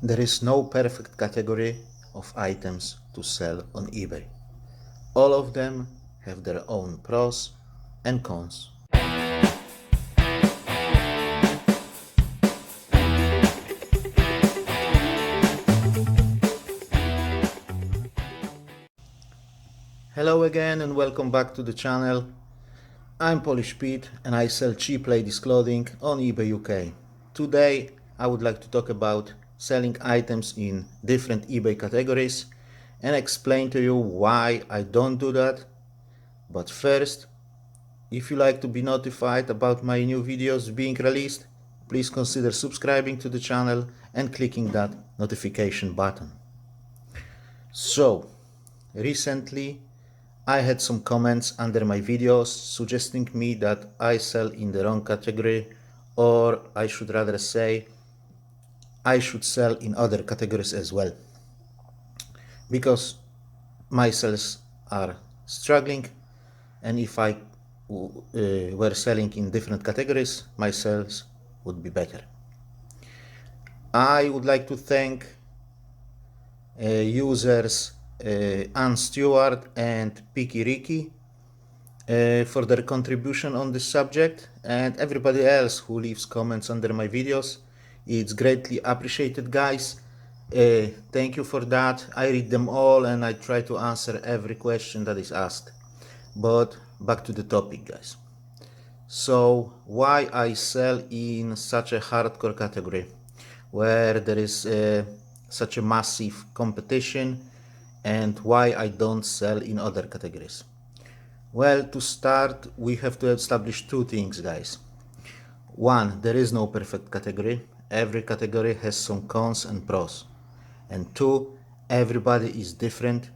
There is no perfect category of items to sell on eBay. All of them have their own pros and cons. Hello again and welcome back to the channel. I'm Polish Pete and I sell cheap ladies clothing on eBay UK. Today I would like to talk about selling items in different eBay categories and explain to you why I don't do that. But first, if you like to be notified about my new videos being released, please consider subscribing to the channel and clicking that notification button. So, recently I had some comments under my videos suggesting me that I sell in the wrong category, or I should rather say I should sell in other categories as well, because my sales are struggling, and if I were selling in different categories, my sales would be better. I would like to thank users Ann Stewart and Picky Ricky for their contribution on this subject, and everybody else who leaves comments under my videos. It's greatly appreciated, guys. Thank you for that. I read them all and I try to answer every question that is asked. But back to the topic, guys. So, why I sell in such a hardcore category where there is such a massive competition, and why I don't sell in other categories? Well, to start, we have to establish two things, guys. One, there is no perfect category. Every category has some cons and pros. And two, everybody is different.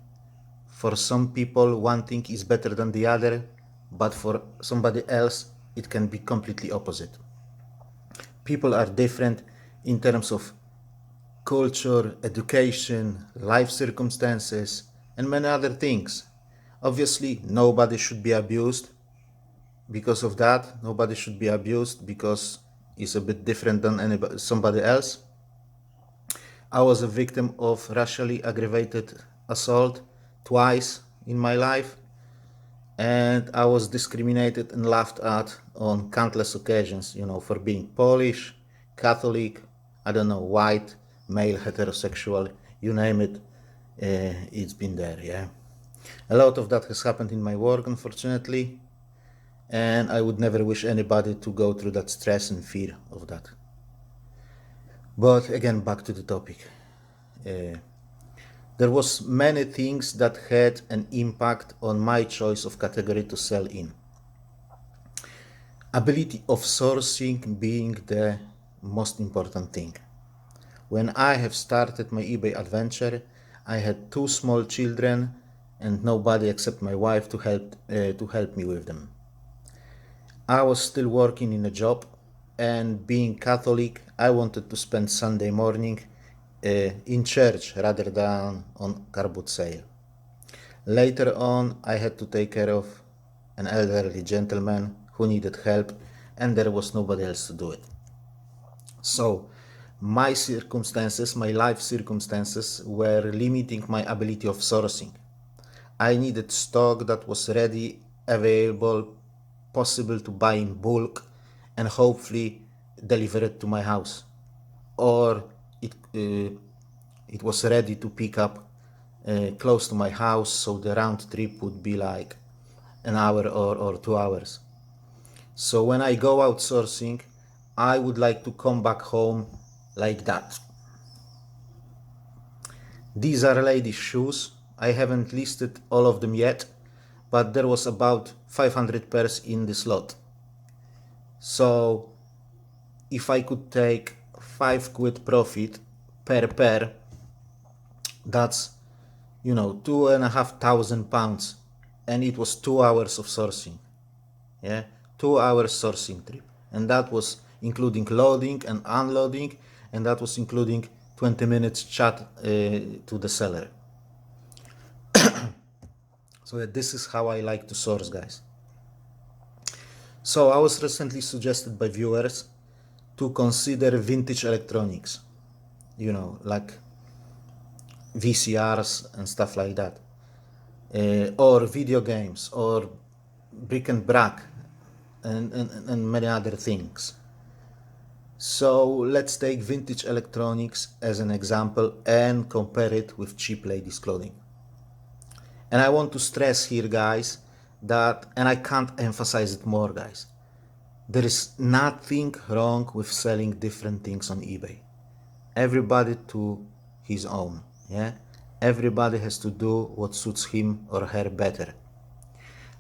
For some people, one thing is better than the other, but for somebody else, it can be completely opposite. People are different in terms of culture, education, life circumstances, and many other things. Obviously, nobody should be abused because of that. Nobody should be abused because it's a bit different than somebody else. I was a victim of racially aggravated assault twice in my life, and I was discriminated and laughed at on countless occasions, for being Polish, Catholic, I don't know, white, male, heterosexual, you name it, it's been there, yeah. A lot of that has happened in my work, unfortunately, and I would never wish anybody to go through that stress and fear of that. But again, back to the topic. There was many things that had an impact on my choice of category to sell in. Ability of sourcing being the most important thing. When I have started my eBay adventure, I had two small children and nobody except my wife to help me with them. I was still working in a job, and being Catholic, I wanted to spend Sunday morning in church rather than on car boot sale. Later on, I had to take care of an elderly gentleman who needed help, and there was nobody else to do it. So, my circumstances, my life circumstances, were limiting my ability of sourcing. I needed stock that was ready, available, possible to buy in bulk, and hopefully deliver it to my house. Or it was ready to pick up close to my house, so the round trip would be like an hour or 2 hours. So when I go out sourcing, I would like to come back home like that. These are ladies' shoes. I haven't listed all of them yet, but there was about 500 pairs in this lot. So if I could take 5 quid profit per pair, that's £2,500, and it was 2 hours of sourcing. Yeah, 2 hours sourcing trip, and that was including loading and unloading, and that was including 20 minutes chat to the seller. So this is how I like to source, guys. So I was recently suggested by viewers to consider vintage electronics. like VCRs and stuff like that, or video games, or brick and brack, and many other things. So let's take vintage electronics as an example and compare it with cheap ladies clothing. And I want to stress here, guys, that, and I can't emphasize it more, guys, there is nothing wrong with selling different things on eBay. Everybody to his own, yeah? Everybody has to do what suits him or her better.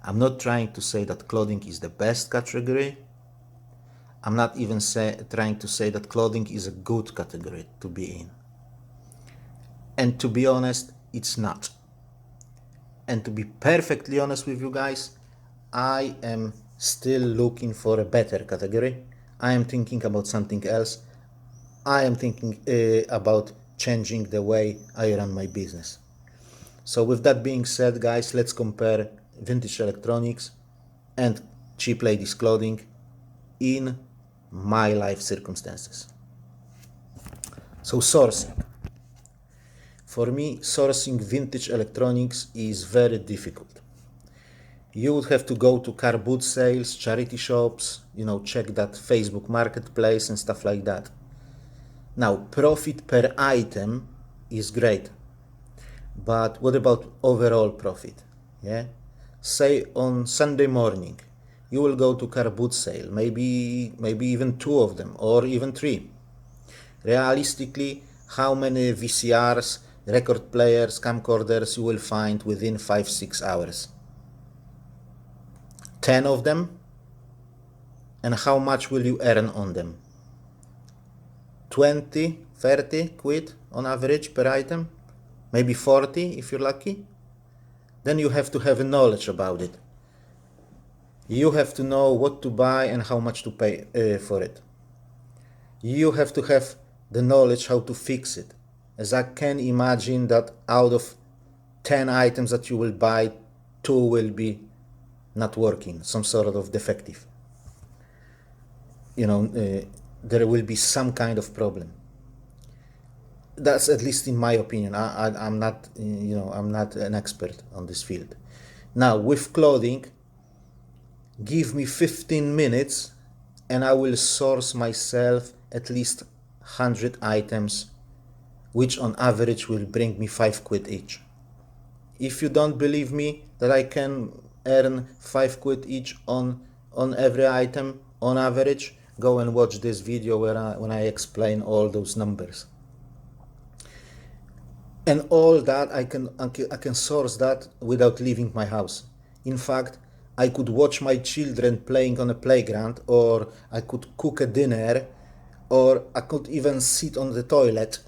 I'm not trying to say that clothing is the best category. I'm not even trying to say that clothing is a good category to be in. And to be honest, it's not. And to be perfectly honest with you guys, I am still looking for a better category. I am thinking about something else. I am thinking about changing the way I run my business. So with that being said, guys, let's compare vintage electronics and cheap ladies clothing in my life circumstances. So sourcing. For me, sourcing vintage electronics is very difficult. You would have to go to car boot sales, charity shops, check that Facebook marketplace and stuff like that. Now, profit per item is great, but what about overall profit? Yeah, say on Sunday morning, you will go to car boot sale, maybe even 2 of them, or even 3. Realistically, how many VCRs, record players, camcorders you will find within 5-6 hours? 10 of them? And how much will you earn on them? 20, 30 quid on average per item? Maybe 40 if you're lucky? Then you have to have a knowledge about it. You have to know what to buy and how much to pay for it. You have to have the knowledge how to fix it. As I can imagine that out of 10 items that you will buy, 2 will be not working, some sort of defective. There will be some kind of problem. That's at least in my opinion. I'm not, I'm not an expert on this field. Now, with clothing, give me 15 minutes and I will source myself at least 100 items, which on average will bring me 5 quid each. If you don't believe me that I can earn 5 quid each on every item on average, go and watch this video when I explain all those numbers. And all that I can source that without leaving my house. In fact, I could watch my children playing on a playground, or I could cook a dinner, or I could even sit on the toilet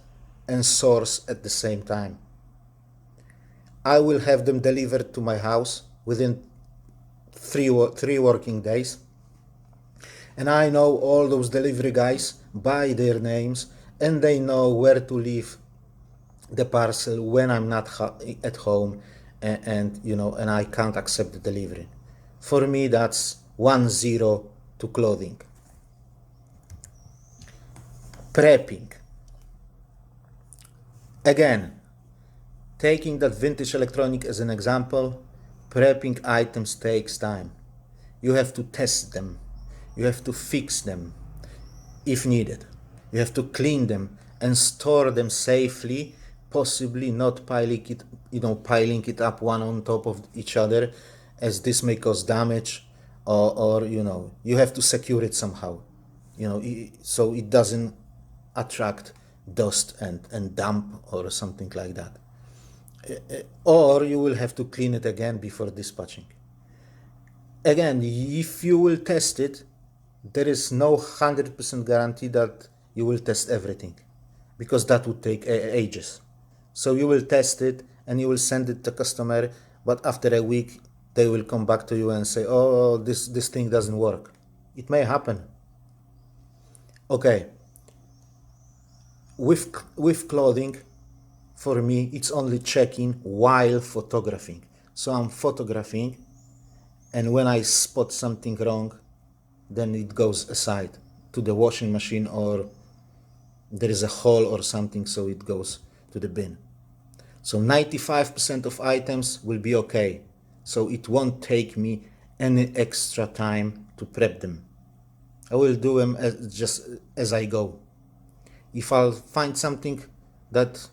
and source at the same time. I will have them delivered to my house within 3 working days. And I know all those delivery guys by their names, and they know where to leave the parcel when I'm not at home, and I can't accept the delivery. For me, that's 1-0 to clothing. Prepping. Again, taking that vintage electronic as an example, prepping items takes time. You have to test them. You have to fix them if needed. You have to clean them and store them safely, possibly not piling it up one on top of each other, as this may cause damage, or you have to secure it somehow, so it doesn't attract dust and damp or something like that. Or you will have to clean it again before dispatching. Again, if you will test it, there is no 100% guarantee that you will test everything, because that would take ages. So you will test it and you will send it to customer, but after a week they will come back to you and say, oh, this thing doesn't work. It may happen. Okay. With clothing, for me, it's only checking while photographing. So I'm photographing, and when I spot something wrong, then it goes aside to the washing machine or there is a hole or something, so it goes to the bin. So 95% of items will be okay. So it won't take me any extra time to prep them. I will do them just as I go. If I'll find something that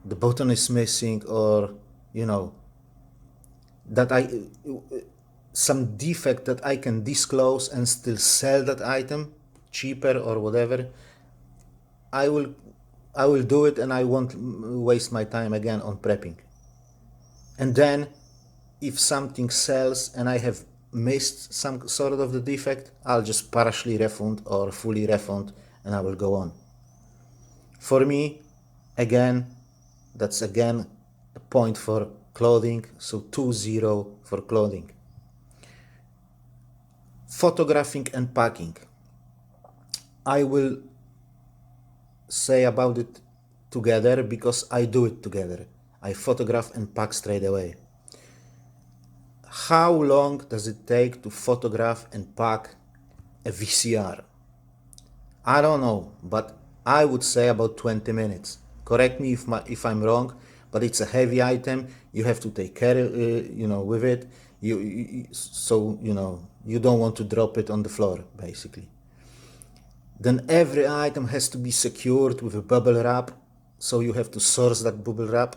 the button is missing, or that some defect that I can disclose and still sell that item cheaper or whatever, I will do it, and I won't waste my time again on prepping. And then if something sells and I have missed some sort of the defect, I'll just partially refund or fully refund, and I will go on. For me, again, that's again a point for clothing, so 2-0 for clothing. Photographing and packing. I will say about it together because I do it together. I photograph and pack straight away. How long does it take to photograph and pack a VCR? I don't know, but I would say about 20 minutes. Correct me if I'm wrong, but it's a heavy item. You have to take care, with it. So you don't want to drop it on the floor, basically. Then every item has to be secured with a bubble wrap, so you have to source that bubble wrap.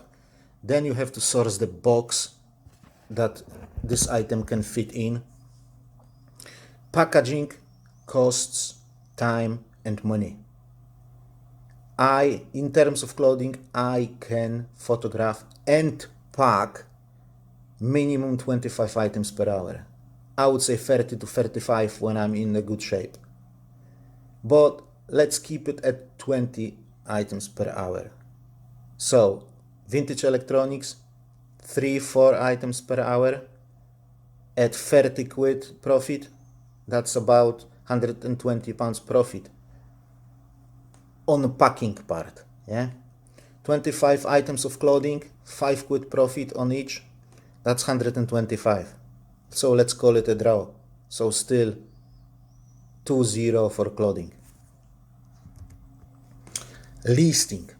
Then you have to source the box that this item can fit in. Packaging costs time and money. In terms of clothing, I can photograph and pack minimum 25 items per hour. I would say 30 to 35 when I'm in a good shape. But let's keep it at 20 items per hour. So, vintage electronics, 3-4 items per hour at 30 quid profit. That's about £120 profit on the packing part. 25 items of clothing, 5 quid profit on each. That's 125. So let's call it a draw. So still 2-0 for clothing. Listing.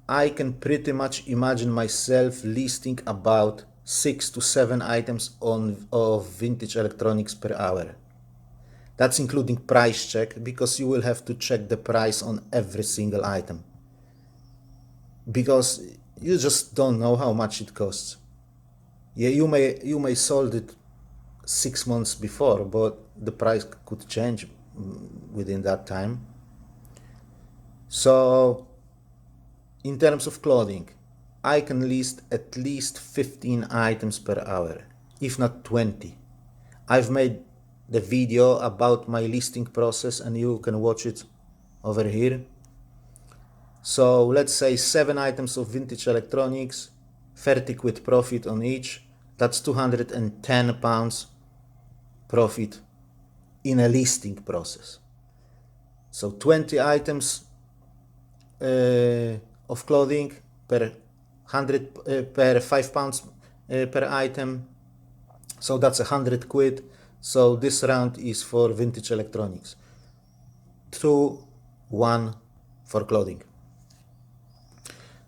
I can pretty much imagine myself listing about 6 to 7 items of vintage electronics per hour. That's including price check, because you will have to check the price on every single item, because you just don't know how much it costs. You may sold it 6 months before, but the price could change within that time. So in terms of clothing, I can list at least 15 items per hour, if not 20. I've made the video about my listing process, and you can watch it over here. So let's say 7 items of vintage electronics, 30 quid profit on each. That's £210 profit in a listing process. So 20 items of clothing per £5 per item. So that's 100 quid. So this round is for vintage electronics. 2-1 for clothing.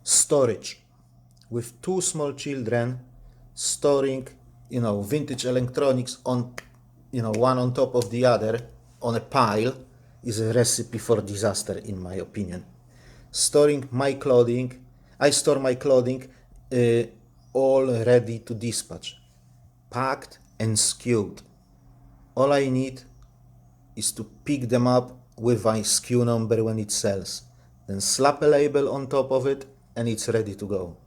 Storage. With 2 small children, storing vintage electronics on one on top of the other on a pile is a recipe for disaster, in my opinion. Storing my clothing, I store my clothing all ready to dispatch, packed and skewed. All I need is to pick them up with my SKU number when it sells, then slap a label on top of it, and it's ready to go.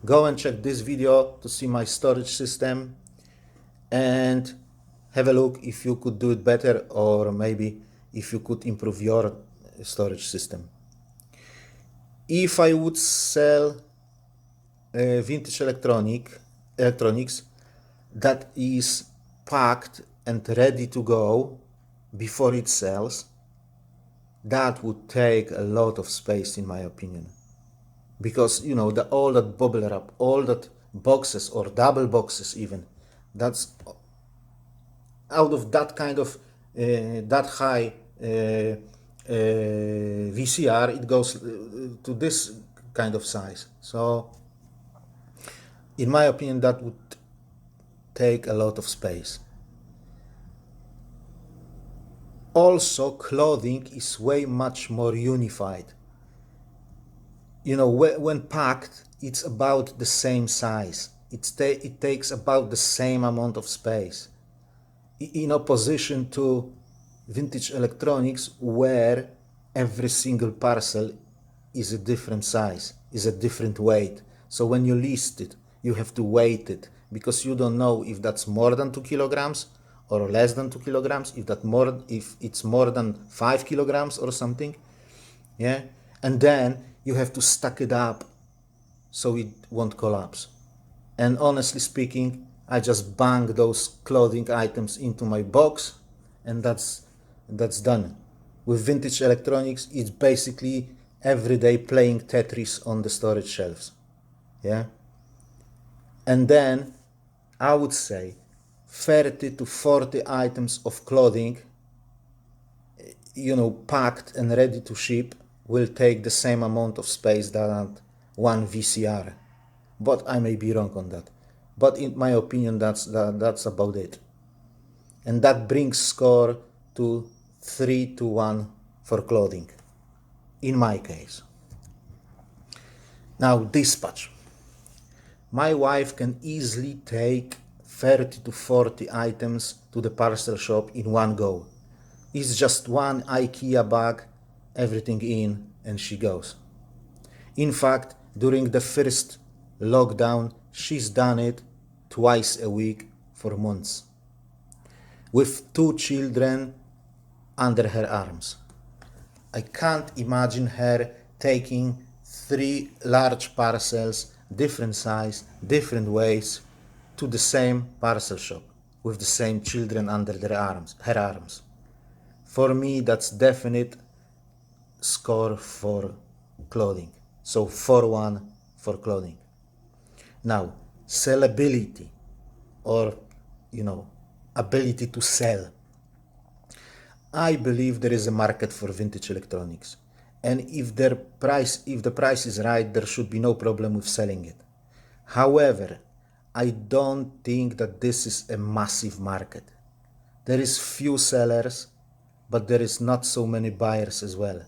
Go and check this video to see my storage system, and have a look if you could do it better, or maybe if you could improve your storage system. If I would sell vintage electronics that is packed and ready to go before it sells, that would take a lot of space, in my opinion, because all that bubble wrap, all that boxes or double boxes even, that's out of that kind of that high VCR, it goes to this kind of size. So in my opinion, that would take a lot of space. Also, clothing is way much more unified. You know, when packed, it's about the same size. It takes about the same amount of space. In opposition to vintage electronics, where every single parcel is a different size, is a different weight. So when you list it, you have to weight it because you don't know if that's more than 2 kilograms or less than 2 kilograms, if it's more than 5 kilograms or something. Yeah, and then you have to stack it up so it won't collapse. And honestly speaking, I just bang those clothing items into my box, and that's done. With vintage electronics, it's basically every day playing Tetris on the storage shelves. Yeah. And then I would say 30 to 40 items of clothing, you know, packed and ready to ship, will take the same amount of space that one VCR. But I may be wrong on that. But in my opinion, that's about it. And that brings score to 3-1 for clothing, in my case. Now, dispatch. My wife can easily take 30 to 40 items to the parcel shop in one go. It's just one IKEA bag, everything in, and she goes. In fact, during the first lockdown, she's done it twice a week for months, with 2 children under her arms. I can't imagine her taking 3 large parcels, different size, different weights, to the same parcel shop with the same children under her arms. For me, that's definite score for clothing. So 4-1 for clothing. Now, sellability, or ability to sell. I believe there is a market for vintage electronics, and if the price is right, there should be no problem with selling it. However, I don't think that this is a massive market. There is few sellers, but there is not so many buyers as well,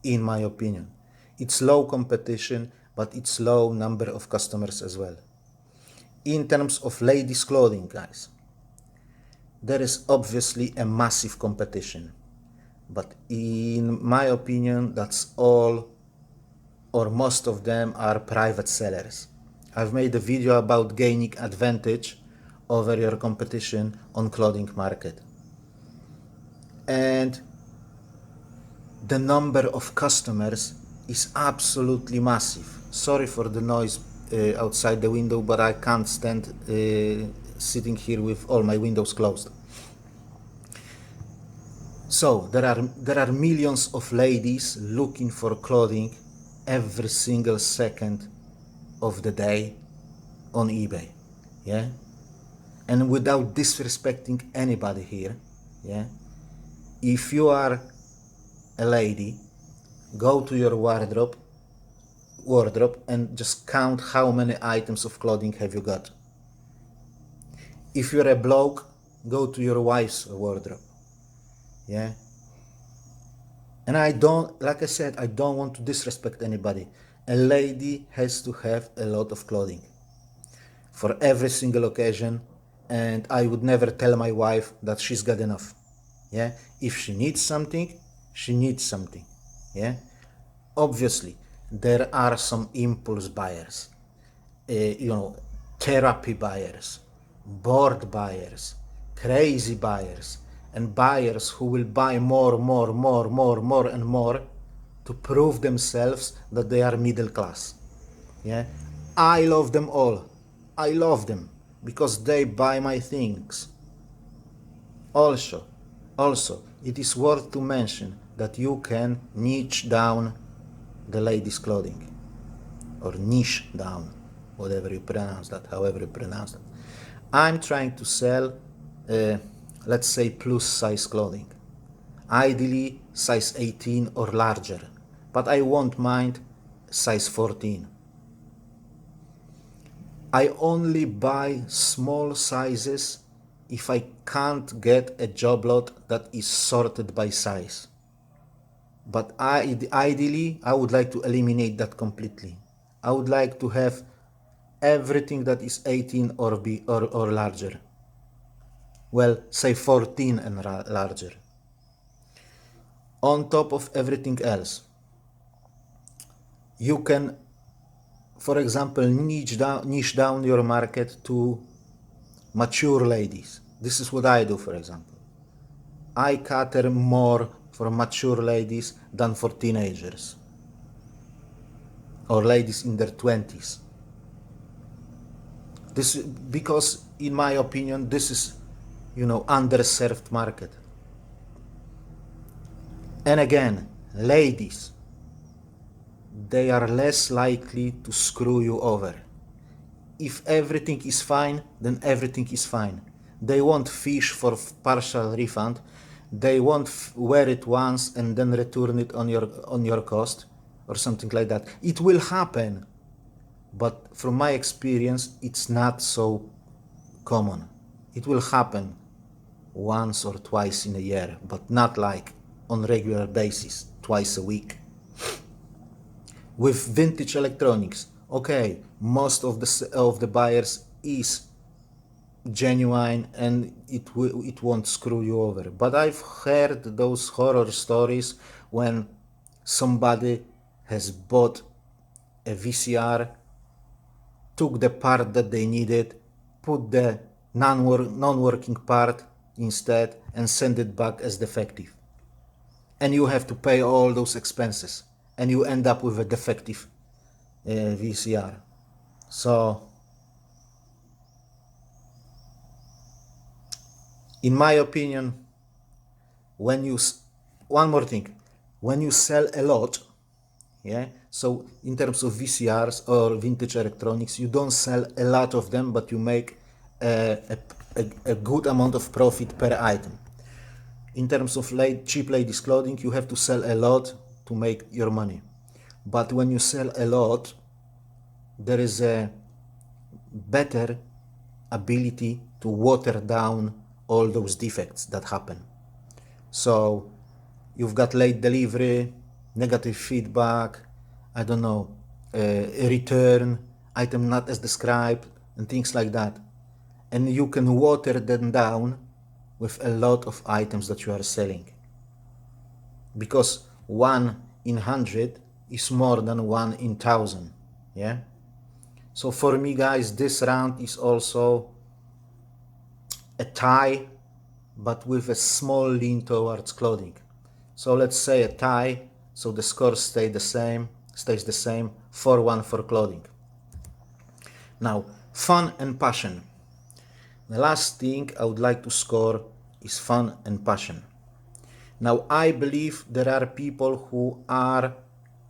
in my opinion. It's low competition, but it's low number of customers as well. In terms of ladies' clothing, guys, there is obviously a massive competition, but in my opinion, that's all, or most of them are private sellers. I've made a video about gaining advantage over your competition on clothing market. And the number of customers is absolutely massive. Sorry for the noise outside the window, but I can't stand sitting here with all my windows closed. So there are millions of ladies looking for clothing every single second of the day on eBay. Yeah, and without disrespecting anybody here, yeah, if you are a lady, go to your wardrobe and just count how many items of clothing have you got. If you're a bloke, go to your wife's wardrobe. Yeah. And I don't, like I said, I don't want to disrespect anybody. A lady has to have a lot of clothing for every single occasion, and I would never tell my wife that she's got enough. Yeah. If she needs something, she needs something. Yeah. Obviously, there are some impulse buyers, therapy buyers, bored buyers, crazy buyers, and buyers who will buy more and more to prove themselves that they are middle class. Yeah, I love them all. I love them because they buy my things. Also, it is worth to mention that you can niche down the ladies' clothing, or niche down, whatever you pronounce that, however you pronounce that. I'm trying to sell, let's say, plus size clothing. Ideally size 18 or larger, but I won't mind size 14. I only buy small sizes if I can't get a job lot that is sorted by size. But ideally, I would like to eliminate that completely. I would like to have everything that is 18 or larger. Well, say 14 and larger. On top of everything else, you can, for example, niche down your market to mature ladies. This is what I do, for example. I cater more for mature ladies than for teenagers or ladies in their 20s. This because, in my opinion, this is, underserved market. And again, ladies, they are less likely to screw you over. If everything is fine, then everything is fine. They won't fish for partial refund. They won't wear it once and then return it on your cost or something like that. It will happen, but from my experience, it's not so common. It will happen once or twice in a year, but not like on regular basis, twice a week. With vintage electronics, okay, most of the buyers is genuine and it won't screw you over. But I've heard those horror stories when somebody has bought a VCR, took the part that they needed, put the non-working part instead, and send it back as defective. And you have to pay all those expenses, and you end up with a defective VCR. So, in my opinion, one more thing, when you sell a lot, yeah, so in terms of VCRs or vintage electronics, you don't sell a lot of them, but you make a good amount of profit per item. In terms of cheap ladies clothing, you have to sell a lot to make your money. But when you sell a lot, there is a better ability to water down all those defects that happen. So you've got late delivery, negative feedback, I don't know, a return, item not as described, and things like that. And you can water them down with a lot of items that you are selling. Because 1 in 100 is more than 1 in 1,000, yeah? So for me, guys, this round is also a tie, but with a small lean towards clothing. So let's say a tie, so the score stays the same, 4-1 for clothing. Now, fun and passion. The last thing I would like to score is fun and passion. Now, I believe there are people who are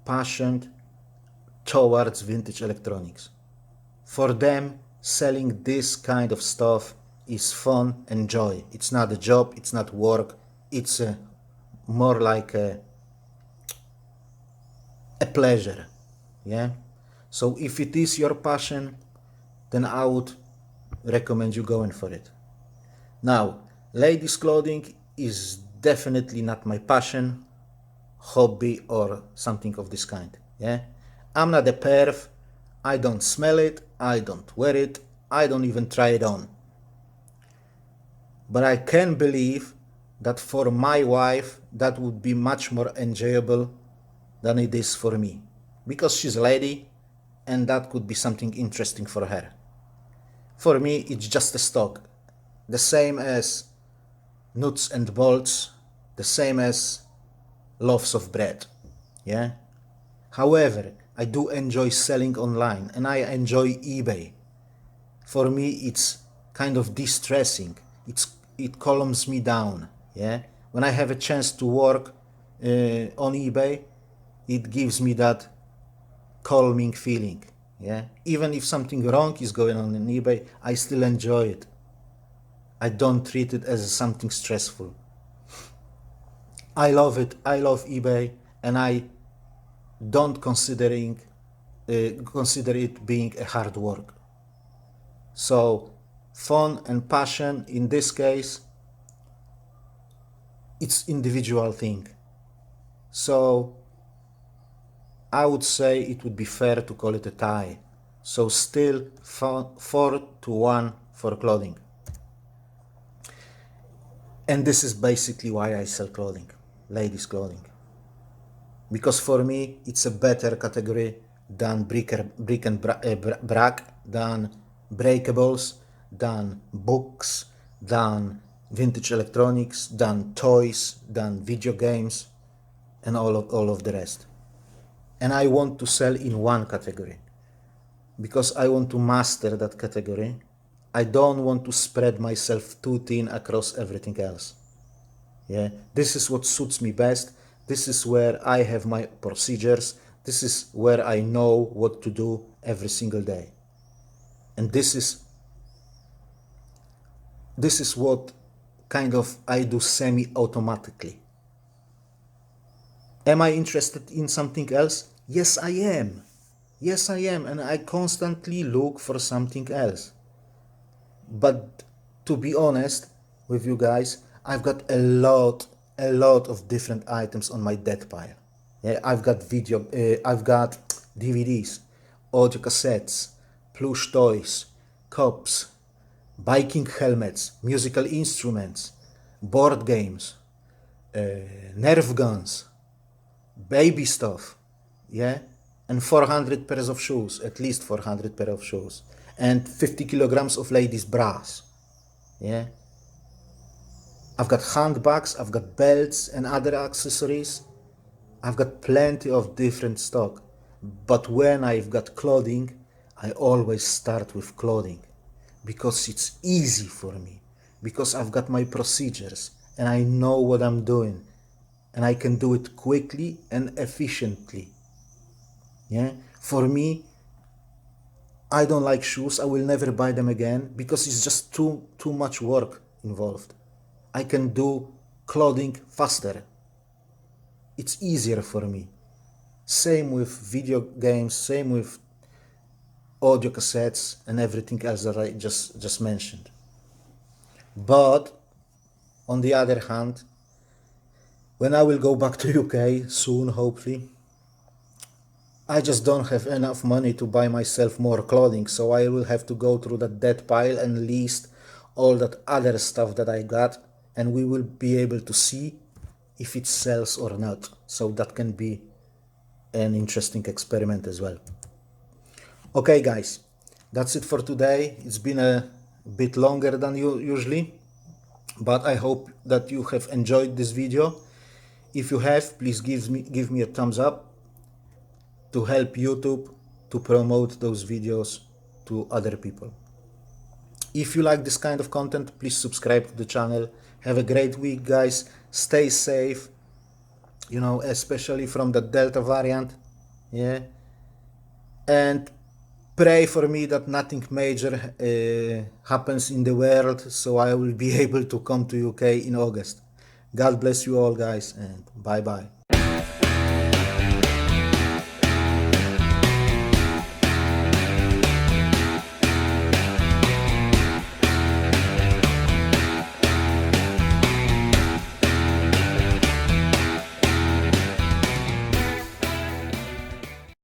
passionate towards vintage electronics. For them, selling this kind of stuff is fun and joy. It's not a job, it's not work, it's more like a pleasure, yeah? So if it is your passion, then I would recommend you going for it. Now, ladies clothing is definitely not my passion, hobby, or something of this kind, yeah? I'm not a perv, I don't smell it, I don't wear it, I don't even try it on. But I can believe that for my wife, that would be much more enjoyable than it is for me. Because she's a lady, and that could be something interesting for her. For me, it's just a stock. The same as nuts and bolts, the same as loaves of bread, yeah? However, I do enjoy selling online, and I enjoy eBay. For me, it's kind of distressing. It calms me down, yeah? When I have a chance to work on eBay, it gives me that calming feeling, yeah? Even if something wrong is going on in eBay, I still enjoy it. I don't treat it as something stressful. I love it. I love eBay, and I don't consider it being a hard work. So fun and passion in this case, it's individual thing. So I would say it would be fair to call it a tie. So still 4-1 for clothing. And this is basically why I sell clothing, ladies clothing. Because for me, it's a better category than brick and brack, than breakables, than books, than vintage electronics, than toys, than video games, and all of the rest. And I want to sell in one category because I want to master that category. I don't want to spread myself too thin across everything else. Yeah, this is what suits me best. This is where I have my procedures. This is where I know what to do every single day. And this is what kind of I do semi-automatically. Am I interested in something else? Yes, I am. Yes, I am, and I constantly look for something else. But to be honest with you guys, I've got a lot of different items on my dead pile. Yeah, I've got I've got DVDs, audio cassettes, plush toys, cups, biking helmets, musical instruments, board games, Nerf guns, baby stuff, yeah, and 400 pairs of shoes, at least 400 pair of shoes, and 50 kilograms of ladies' bras, yeah. I've got handbags, I've got belts and other accessories. I've got plenty of different stock. But when I've got clothing, I always start with clothing because it's easy for me, because I've got my procedures and I know what I'm doing and I can do it quickly and efficiently. Yeah, for me, I don't like shoes. I will never buy them again because it's just too much work involved. I can do clothing faster. It's easier for me. Same with video games, same with audio cassettes and everything else that I just mentioned. But on the other hand, when I will go back to UK soon, hopefully, I just don't have enough money to buy myself more clothing, so I will have to go through that dead pile and list all that other stuff that I got, and we will be able to see if it sells or not. So that can be an interesting experiment as well. Okay guys, that's it for today. It's been a bit longer than usually, but I hope that you have enjoyed this video. If you have, please give me a thumbs up to help YouTube to promote those videos to other people. If you like this kind of content, please subscribe to the channel. Have a great week, guys. Stay safe, especially from the Delta variant. Yeah. And pray for me that nothing major happens in the world, so I will be able to come to UK in August. God bless you all, guys, and bye bye.